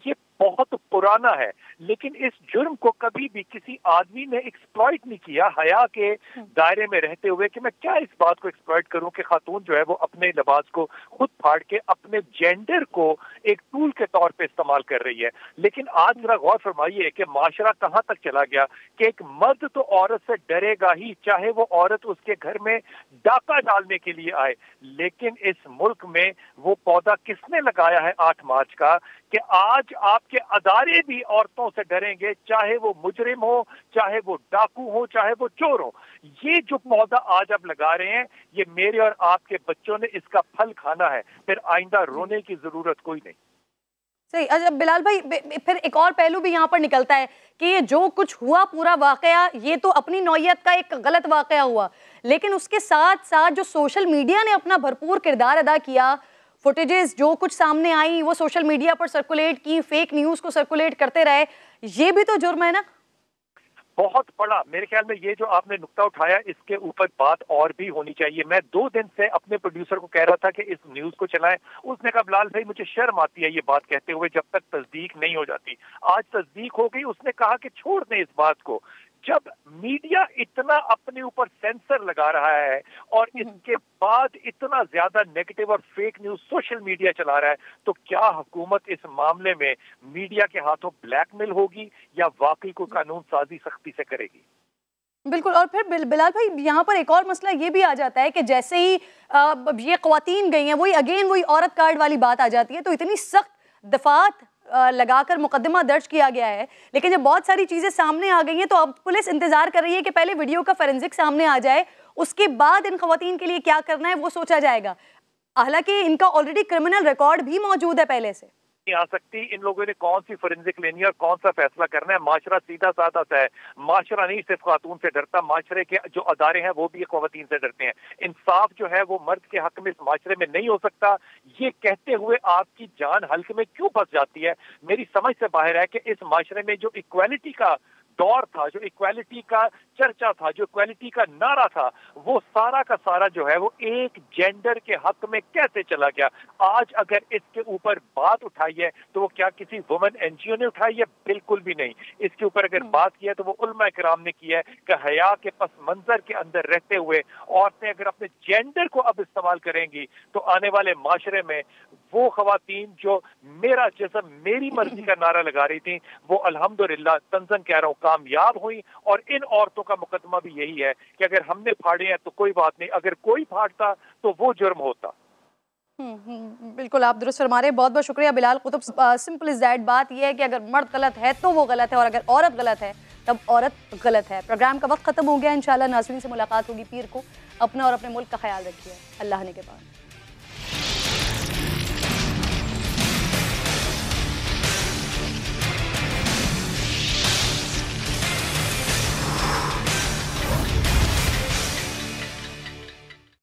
ये बहुत पुराना है। लेकिन इस जुर्म को कभी भी किसी आदमी ने एक्सप्लॉइट नहीं किया हया के दायरे में रहते हुए कि मैं क्या इस बात को एक्सप्लॉइट करूं कि खातून जो है वो अपने लिबास को खुद फाड़ के अपने जेंडर को एक टूल के तौर पे इस्तेमाल कर रही है। लेकिन आज जरा गौर फरमाइए कि माशरा कहाँ तक चला गया कि एक मर्द तो औरत से डरेगा ही, चाहे वो औरत उसके घर में डाका डालने के लिए आए। लेकिन इस मुल्क में वो पौधा किसने लगाया है 8 मार्च का कि आज आपके अदारे भी औरतों से डरेंगे, चाहे वो मुजरिम हो, चाहे वो डाकू हो, चाहे वो चोर हो। ये जो पौधा आज आप लगा रहे हैं, ये मेरे और आपके बच्चों ने इसका फल खाना है, फिर आइंदा रोने की जरूरत कोई नहीं। सही। अच्छा बिलाल भाई, फिर एक और पहलू भी यहाँ पर निकलता है कि ये जो कुछ हुआ पूरा वाकया, ये तो अपनी नौयत का एक गलत वाकया हुआ, लेकिन उसके साथ साथ जो सोशल मीडिया ने अपना भरपूर किरदार अदा किया, फुटेजेस जो कुछ सामने आई वो सोशल मीडिया पर सर्कुलेट की, फेक न्यूज़ को सर्कुलेट करते रहे, ये भी तो जुर्म है ना। बहुत बड़ा। मेरे ख्याल में ये जो आपने नुक्ता उठाया इसके ऊपर बात और भी होनी चाहिए। मैं 2 दिन से अपने प्रोड्यूसर को कह रहा था कि इस न्यूज को चलाएं, उसने कहा बिलाल भाई मुझे शर्म आती है ये बात कहते हुए जब तक तस्दीक नहीं हो जाती। आज तस्दीक हो गई, उसने कहा कि छोड़ दें इस बात को। जब मीडिया इतना अपने ऊपर सेंसर लगा रहा है और इसके बाद इतना ज्यादा नेगेटिव और फेक न्यूज सोशल मीडिया चला रहा है, तो क्या हुकूमत इस मामले में मीडिया के हाथों ब्लैकमेल होगी या वाकई कोई कानून साजी सख्ती से करेगी? बिल्कुल। और फिर बिलाल भाई यहाँ पर एक और मसला ये भी आ जाता है कि जैसे ही ये ख्वातीन गई हैं, वही औरत कार्ड वाली बात आ जाती है, तो इतनी सख्त दफात लगाकर मुकदमा दर्ज किया गया है। लेकिन जब बहुत सारी चीज़ें सामने आ गई हैं तो अब पुलिस इंतजार कर रही है कि पहले वीडियो का फोरेंसिक सामने आ जाए, उसके बाद इन ख्वातीन के लिए क्या करना है वो सोचा जाएगा। हालांकि इनका ऑलरेडी क्रिमिनल रिकॉर्ड भी मौजूद है पहले से। आ सकती, इन लोगों ने कौन सी फोरेंसिक लेनी है और कौन सा फैसला करना है। माशरा सीधा साधा सा है, माशरा नहीं सिर्फ खातून से डरता, माशरे के जो अदारे हैं वो भी ख्वातीन से डरते हैं। इंसाफ जो है वो मर्द के हक में इस माशरे में नहीं हो सकता। ये कहते हुए आपकी जान हल्के में क्यों फंस जाती है, मेरी समझ से बाहर है कि इस माशरे में जो इक्वालिटी का दौर था, जो इक्वालिटी का चर्चा था, जो इक्वालिटी का नारा था, वो सारा का सारा जो है वो एक जेंडर के हक में कैसे चला गया। आज अगर इसके ऊपर बात उठाई है तो वो क्या किसी वुमेन एनजीओ ने उठाई है? बिल्कुल भी नहीं। इसके ऊपर अगर बात की है तो वो उलमा किराम ने की है कि हया के पस मंजर के अंदर रहते हुए औरतें अगर अपने जेंडर को अब इस्तेमाल करेंगी तो आने वाले माशरे में वो खवातीन जो मेरा जिस्म मेरी मर्जी का नारा लगा रही थी, वो अल्हम्दुलिल्लाह तंजन कह रहा हूँ कामयाब हुई। और इन औरतों का मुकदमा भी यही है कि अगर हमने फाड़े हैं तो कोई बात नहीं, अगर कोई फाड़ता तो वो जुर्म होता। बिल्कुल आप दुरुस्त फरमा रहे। बहुत बहुत शुक्रिया Bilal Qutub. Simple is that. बात यह है कि अगर मर्द गलत है तो वो गलत है, और अगर औरत गलत है तब औरत गलत है। प्रोग्राम का वक्त खत्म हो गया। इंशाल्लाह नाज़रीन से मुलाकात होगी पीर को। अपना और अपने मुल्क का ख्याल रखिए। अल्लाह ने के बाद।